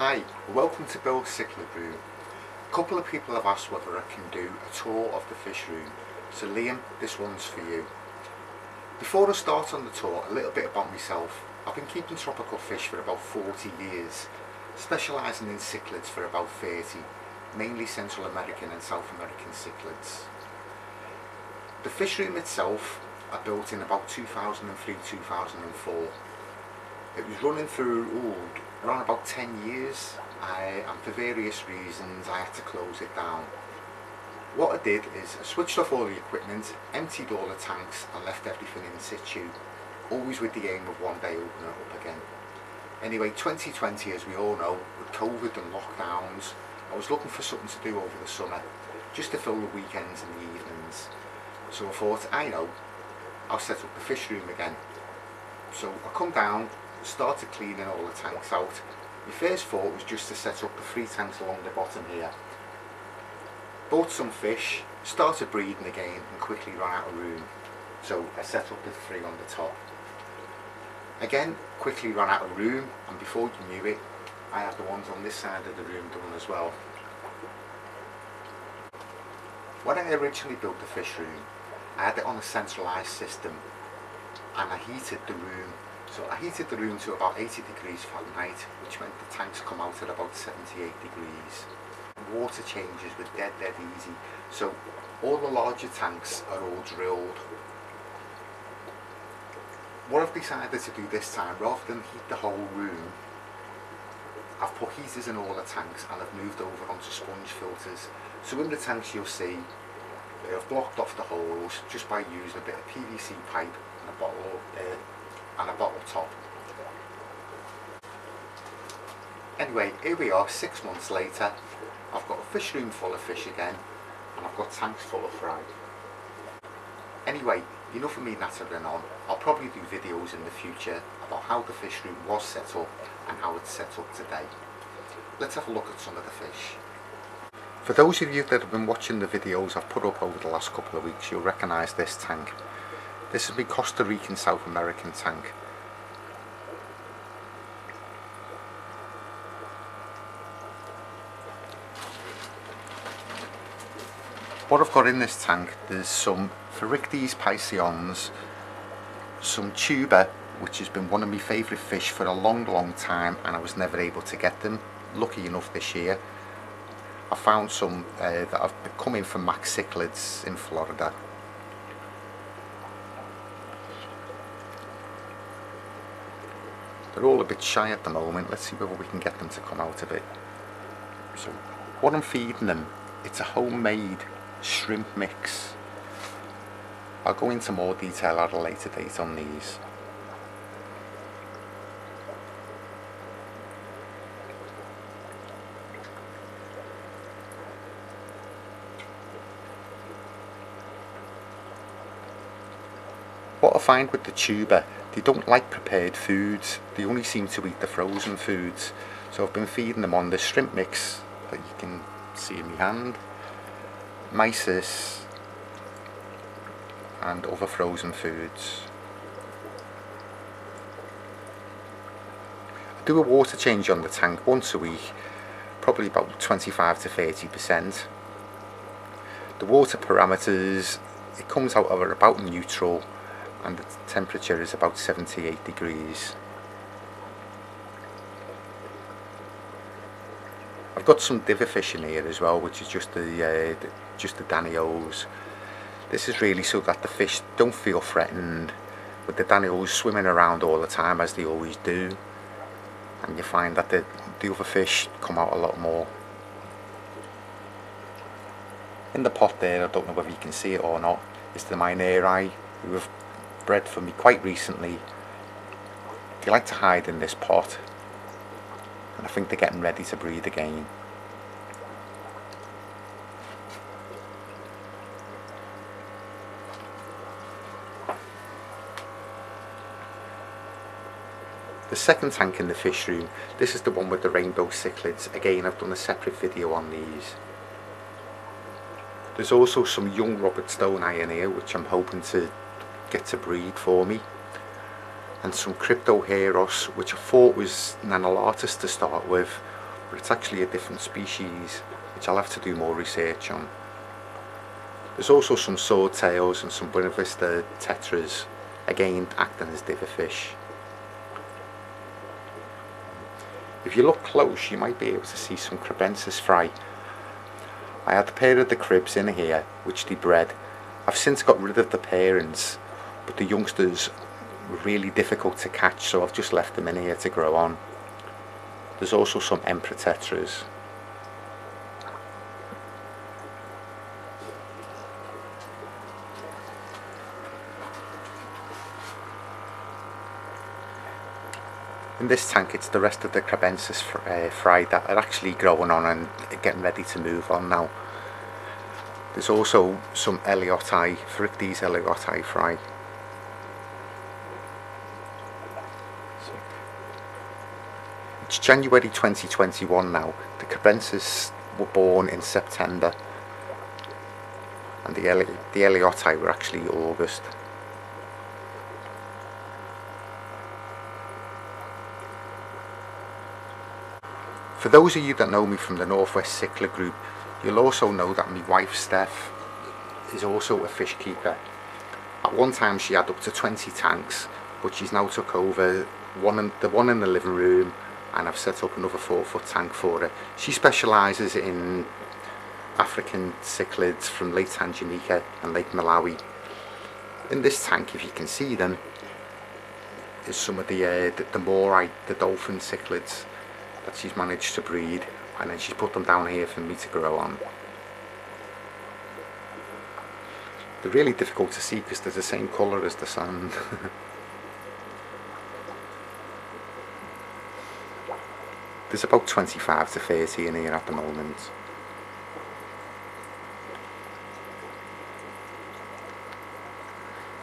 Hi, welcome to Bill's Cichlid room. A couple of people have asked whether I can do a tour of the fish room, so Liam, this one's for you. Before I start on the tour, a little bit about myself. I've been keeping tropical fish for about 40 years, specialising in cichlids for about 30, mainly Central American and South American cichlids. The fish room itself I built in about 2003-2004. It was running through around about 10 years and for various reasons I had to close it down. What I did is I switched off all the equipment, emptied all the tanks and left everything in situ, always with the aim of one day opening it up again. Anyway, 2020, as we all know, with COVID and lockdowns, I was looking for something to do over the summer, just to fill the weekends and the evenings. So I thought, I'll set up the fish room again. So I come down, started cleaning all the tanks out. My first thought was just to set up the 3 tanks along the bottom here. Bought some fish, started breeding again and quickly ran out of room. So I set up the 3 on the top. Again, quickly ran out of room, and before you knew it, I had the ones on this side of the room done as well. When I originally built the fish room, I had it on a centralised system and I heated the room. So I heated the room to about 80 degrees Fahrenheit, which meant the tanks come out at about 78 degrees. Water changes were dead easy. So all the larger tanks are all drilled. What I've decided to do this time, rather than heat the whole room, I've put heaters in all the tanks and I've moved over onto sponge filters. So in the tanks you'll see I've blocked off the holes just by using a bit of PVC pipe and a bottle top. Anyway, here we are 6 months later. I've got a fish room full of fish again and I've got tanks full of fry. Anyway, enough of me nattering on. I'll probably do videos in the future about how the fish room was set up and how it's set up today. Let's have a look at some of the fish. For those of you that have been watching the videos I've put up over the last couple of weeks, you'll recognise this tank. This is my Costa Rican South American tank. What I've got in this tank, there's some Phorictes piscions, some tuba, which has been one of my favourite fish for a long time and I was never able to get them. Lucky enough this year I found some that have come in from Max Cichlids in Florida. They're all a bit shy at the moment. Let's see whether we can get them to come out a bit. So what I'm feeding them, it's a homemade shrimp mix. I'll go into more detail at a later date on these. What I find with the tuba, they don't like prepared foods, they only seem to eat the frozen foods. So I've been feeding them on the shrimp mix that you can see in my hand, mysis and other frozen foods. I do a water change on the tank once a week, probably about 25 to 30%. The water parameters, it comes out of about neutral and the temperature is about 78 degrees. I've got some diver fish in here as well, which is just the danios. This is really so that the fish don't feel threatened with the danios swimming around all the time as they always do, and you find that the other fish come out a lot more. In the pot there, I don't know whether you can see it or not, is the Mineri, who have bred for me quite recently. They like to hide in this pot and I think they're getting ready to breed again. The second tank in the fish room, this is the one with the rainbow cichlids. Again, I've done a separate video on these. There's also some young Robert Stone eye in here which I'm hoping to get to breed for me, and some Cryptoheros which I thought was Nanolatus to start with, but it's actually a different species, which I'll have to do more research on. There's also some swordtails and some Buena Vista tetras, again acting as diver fish. If you look close, you might be able to see some crebensis fry. I had a pair of the cribs in here, which they bred. I've since got rid of the parents, but the youngsters were really difficult to catch, so I've just left them in here to grow on. There's also some emperor tetras. In this tank it's the rest of the crebensis fry that are actually growing on and getting ready to move on now. There's also some Elioti, Phryctes Elioti fry. It's January 2021 now. The crebensis were born in September and the Elioti were actually August. For those of you that know me from the Northwest Cichlid group, you'll also know that my wife Steph is also a fish keeper. At one time she had up to 20 tanks, but she's now took over the one in the living room, and I've set up another 4-foot tank for her. She specialises in African cichlids from Lake Tanganyika and Lake Malawi. In this tank, if you can see them, is some of the morai, the dolphin cichlids that she's managed to breed, and then she's put them down here for me to grow on. They're really difficult to see because they're the same colour as the sand. There's about 25 to 30 in here at the moment.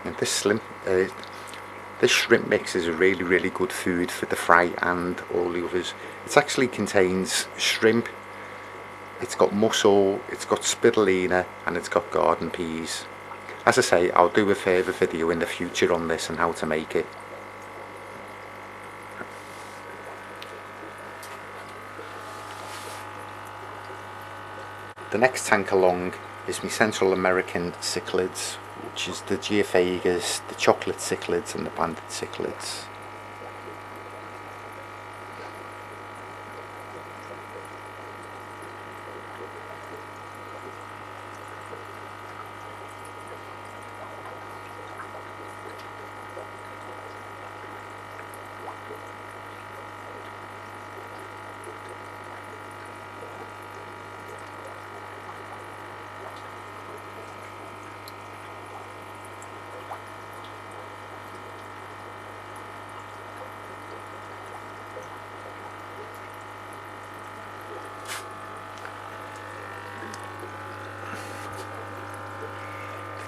And this shrimp mix is a really good food for the fry and all the others. It actually contains shrimp, it's got mussel, it's got spirulina, and it's got garden peas. As I say, I'll do a further video in the future on this and how to make it. The next tank along is my Central American cichlids, which is the geophagus, the chocolate cichlids and the banded cichlids.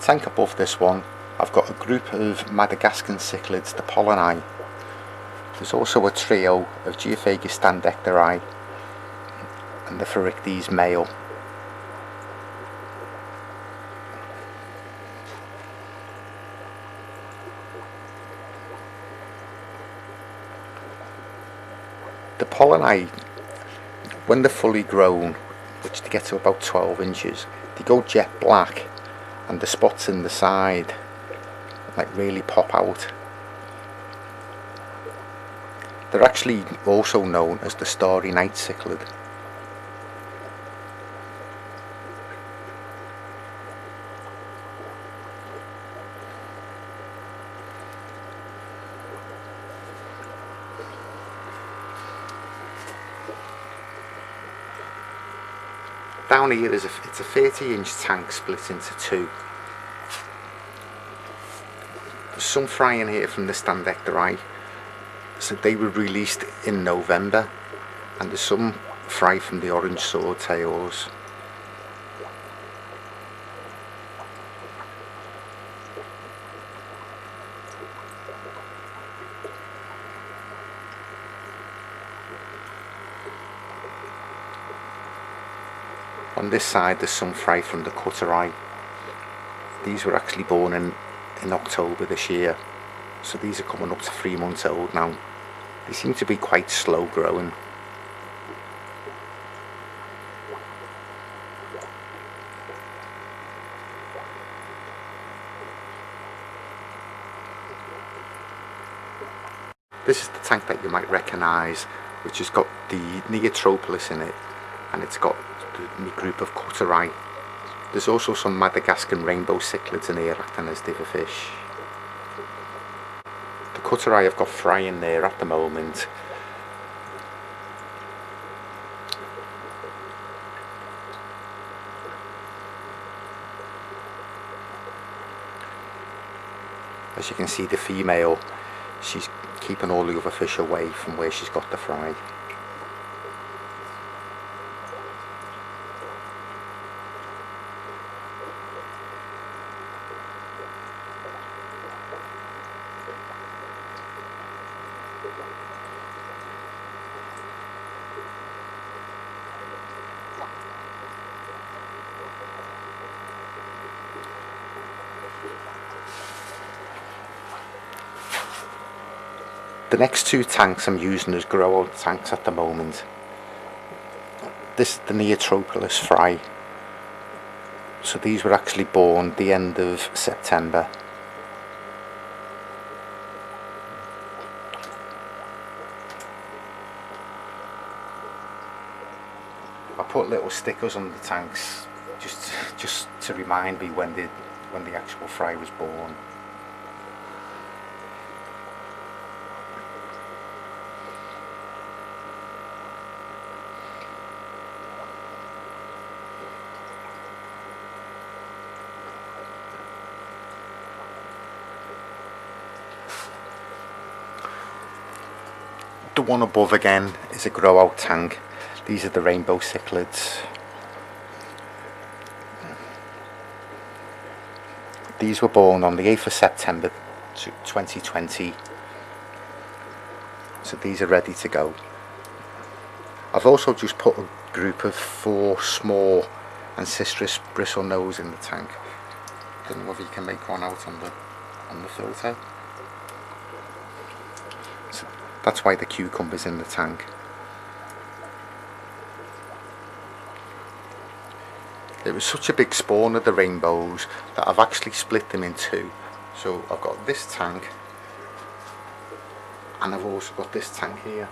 Tank above this one, I've got a group of Madagascan cichlids, the pollini. There's also a trio of Geophagus standectari and the Phryctes male. The pollini, when they're fully grown, which they get to about 12 inches, they go jet black, and the spots in the side like really pop out. They're actually also known as the starry night cichlid. Down here it's a 30-inch tank split into two. There's some fry in here from the standectari, so they were released in November, and there's some fry from the orange swordtails. On this side there's some fry from the cutterai. These were actually born in October this year, so these are coming up to 3 months old now. They seem to be quite slow growing. This is the tank that you might recognise, which has got the Neotropolis in it, and it's got the group of Costa Rican. There's also some Madagascan rainbow cichlids in here acting as diver fish. The Costa Rican have got fry in there at the moment. As you can see, the female, she's keeping all the other fish away from where she's got the fry. The next two tanks I'm using as grow out tanks at the moment. This is the Neotropolis fry. So these were actually born the end of September. I put little stickers on the tanks just to remind me when the actual fry was born. The one above again is a grow out tank. These are the rainbow cichlids. These were born on the 8th of September 2020. So these are ready to go. I've also just put a group of 4 small ancestral bristlenose in the tank. Don't know whether you can make one out on the filter. So that's why the cucumber's in the tank. It was such a big spawn of the rainbows that I've actually split them in 2. So I've got this tank and I've also got this tank here.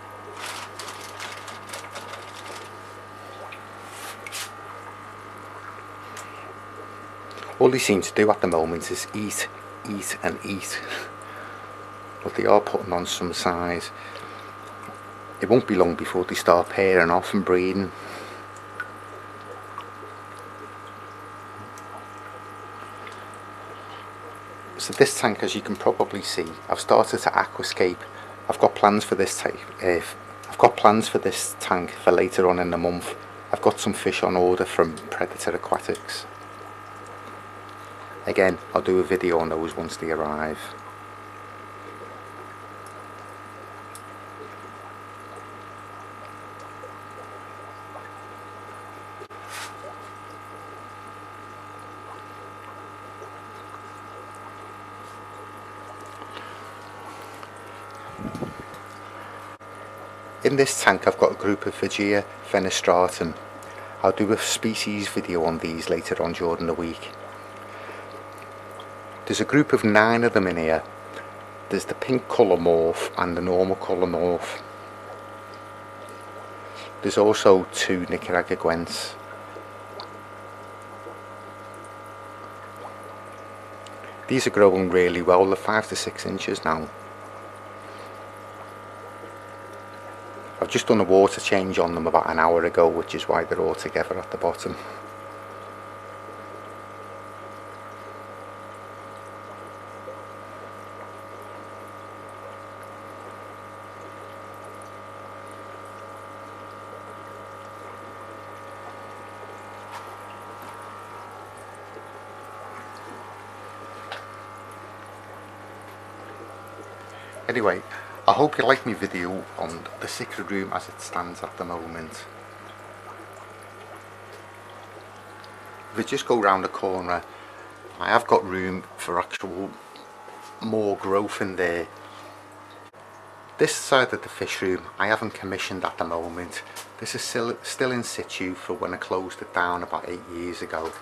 All they seem to do at the moment is eat, eat and eat. But they are putting on some size. It won't be long before they start pairing off and breeding. So this tank, as you can probably see, I've started to aquascape. I've got plans for this tank. I've got plans for this tank for later on in the month. I've got some fish on order from Predator Aquatics. Again, I'll do a video on those once they arrive. In this tank I've got a group of Vigia fenestratum. I'll do a species video on these later on during the week. There's a group of 9 of them in here. There's the pink colour morph and the normal colour morph. There's also 2 Nicaraguenses. These are growing really well, they're 5 to 6 inches now. I've just done a water change on them about an hour ago, which is why they're all together at the bottom. Anyway, I hope you like my video on the cichlid room as it stands at the moment. If I just go round the corner, I have got room for actual more growth in there. This side of the fish room I haven't commissioned at the moment. This is still in situ for when I closed it down about 8 years ago.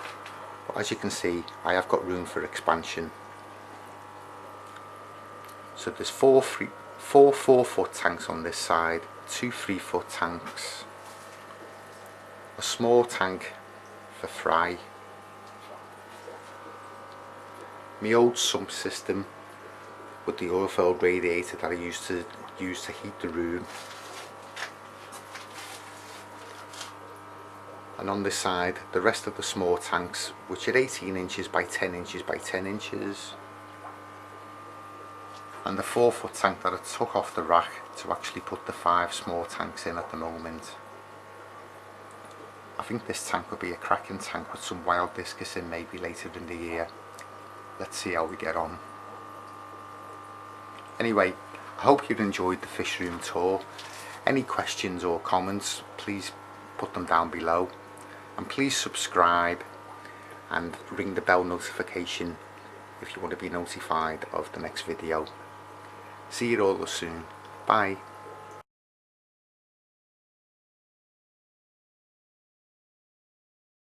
But as you can see, I have got room for expansion. So there's 4 4-foot tanks on this side, 2 3-foot tanks, a small tank for fry, my old sump system with the oil-filled radiator that I used to use to heat the room, and on this side the rest of the small tanks, which are 18 inches by 10 inches by 10 inches, and the 4-foot tank that I took off the rack to actually put the 5 small tanks in at the moment. I think this tank will be a cracking tank with some wild discus in maybe later in the year. Let's see how we get on. Anyway, I hope you've enjoyed the fish room tour. Any questions or comments, please put them down below, and please subscribe and ring the bell notification if you want to be notified of the next video. See you all soon. Bye.